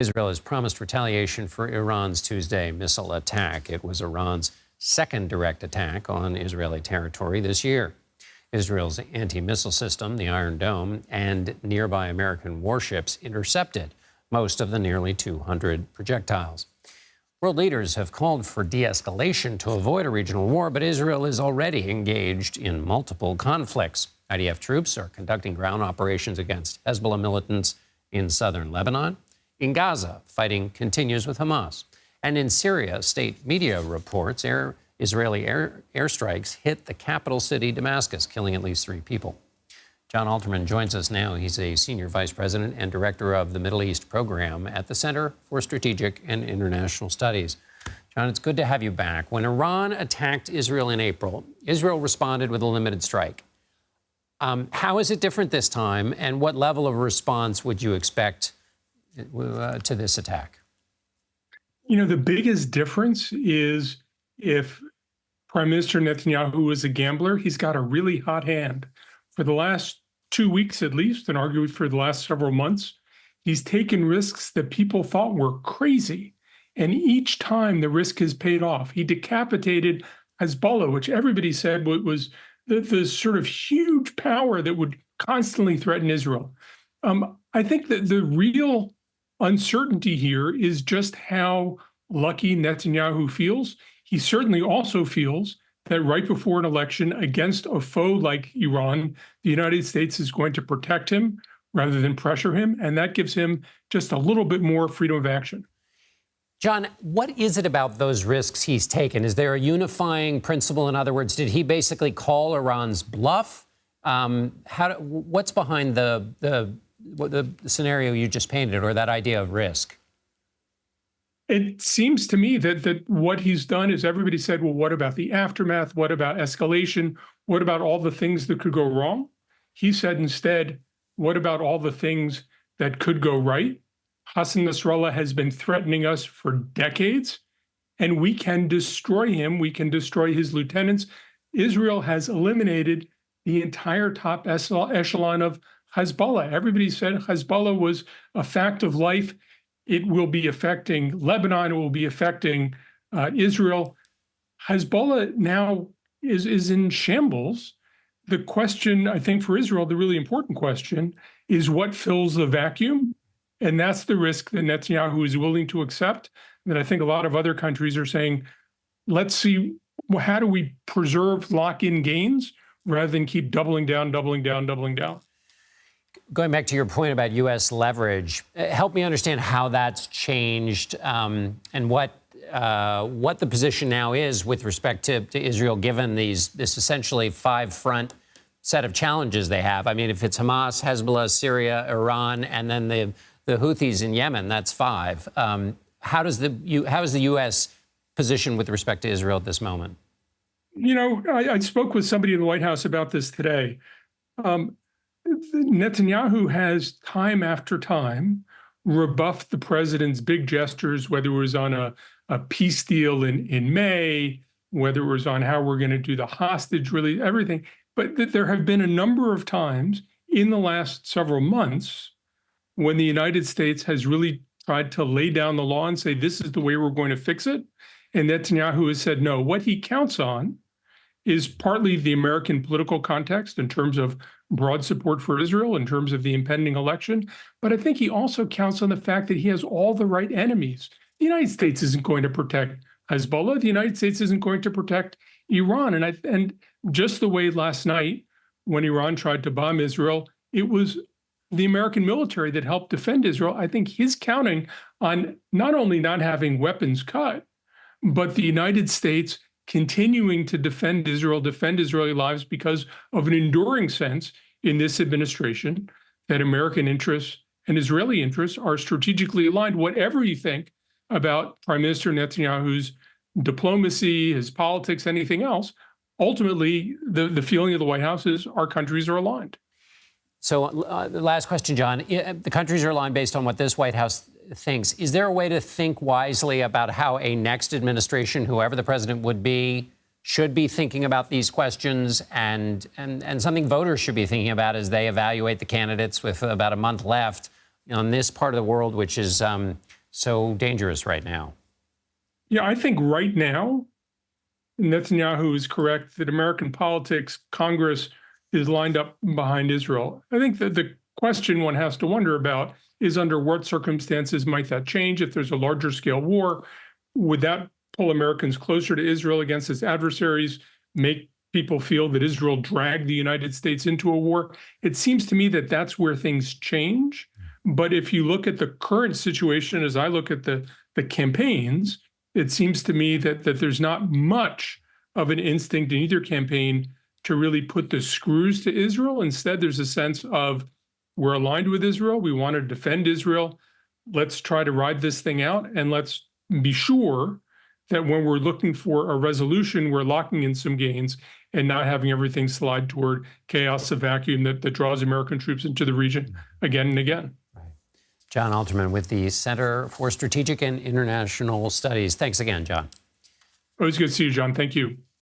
Israel has promised retaliation for Iran's Tuesday missile attack. It was Iran's second direct attack on Israeli territory this year. Israel's anti-missile system, the Iron Dome, and nearby American warships intercepted most of the nearly 200 projectiles. World leaders have called for de-escalation to avoid a regional war, but Israel is already engaged in multiple conflicts. IDF troops are conducting ground operations against Hezbollah militants in southern Lebanon. In Gaza, fighting continues with Hamas. And in Syria, state media reports Israeli airstrikes hit the capital city, Damascus, killing at least 3 people. Jon Alterman joins us now. He's a senior vice president and director of the Middle East program at the Center for Strategic and International Studies. Jon, it's good to have you back. When Iran attacked Israel in April, Israel responded with a limited strike. How is it different this time, and what level of response would you expect to this attack? You know, the biggest difference is if Prime Minister Netanyahu was a gambler, he's got a really hot hand. For the last 2 weeks at least, and arguably for the last several months, he's taken risks that people thought were crazy. And each time the risk has paid off. He decapitated Hezbollah, which everybody said was the sort of huge power that would constantly threaten Israel. I think that the real uncertainty here is just how lucky Netanyahu feels. He certainly also feels that right before an election against a foe like Iran, the United States is going to protect him rather than pressure him, and that gives him just a little bit more freedom of action. Jon, what is it about those risks he's taken? Is there a unifying principle? In other words, did he basically call Iran's bluff? What's behind the scenario you just painted, or that idea of risk? It seems to me that what he's done is everybody said, well, what about the aftermath? What about escalation? What about all the things that could go wrong? He said instead, what about all the things that could go right? Hassan Nasrallah has been threatening us for decades, and we can destroy him. We can destroy his lieutenants. Israel has eliminated the entire top echelon of Hezbollah. Everybody said Hezbollah was a fact of life. It will be affecting Lebanon. It will be affecting Israel. Hezbollah now is in shambles. The question, I think, for Israel, the really important question, is what fills the vacuum? And that's the risk that Netanyahu is willing to accept. That I think a lot of other countries are saying, let's see, how do we preserve lock-in gains rather than keep doubling down, doubling down, doubling down? Going back to your point about U.S. leverage, help me understand how that's changed and what the position now is with respect to Israel, given this essentially 5-front set of challenges they have. I mean, if it's Hamas, Hezbollah, Syria, Iran, and then the Houthis in Yemen, that's 5. How is the U.S. position with respect to Israel at this moment? You know, I spoke with somebody in the White House about this today. Netanyahu has time after time rebuffed the president's big gestures, whether it was on a peace deal in May, whether it was on how we're going to do the hostage release, everything. But there have been a number of times in the last several months when the United States has really tried to lay down the law and say, this is the way we're going to fix it. And Netanyahu has said no. What he counts on is partly the American political context in terms of broad support for Israel, in terms of the impending election. But I think he also counts on the fact that he has all the right enemies. The United States isn't going to protect Hezbollah. The United States isn't going to protect Iran. And just the way last night, when Iran tried to bomb Israel, it was the American military that helped defend Israel. I think he's counting on not only not having weapons cut, but the United States continuing to defend Israel, defend Israeli lives because of an enduring sense in this administration that American interests and Israeli interests are strategically aligned. Whatever you think about Prime Minister Netanyahu's diplomacy, his politics, anything else, ultimately the feeling of the White House is our countries are aligned. So the last question, Jon, the countries are aligned based on what this White House thinks. Is there a way to think wisely about how a next administration, whoever the president would be, should be thinking about these questions and something voters should be thinking about as they evaluate the candidates with about a month left in this part of the world, which is so dangerous right now? Yeah, I think right now, Netanyahu is correct that American politics, Congress is lined up behind Israel. I think that the question one has to wonder about is under what circumstances might that change? If there's a larger scale war, would that pull Americans closer to Israel against its adversaries, make people feel that Israel dragged the United States into a war? It seems to me that that's where things change. But if you look at the current situation, as I look at the campaigns, it seems to me that there's not much of an instinct in either campaign to really put the screws to Israel. Instead, there's a sense of we're aligned with Israel. We want to defend Israel. Let's try to ride this thing out. And let's be sure that when we're looking for a resolution, we're locking in some gains and not having everything slide toward chaos, a vacuum that draws American troops into the region again and again. Jon Alterman with the Center for Strategic and International Studies. Thanks again, Jon. Always good to see you, John. Thank you.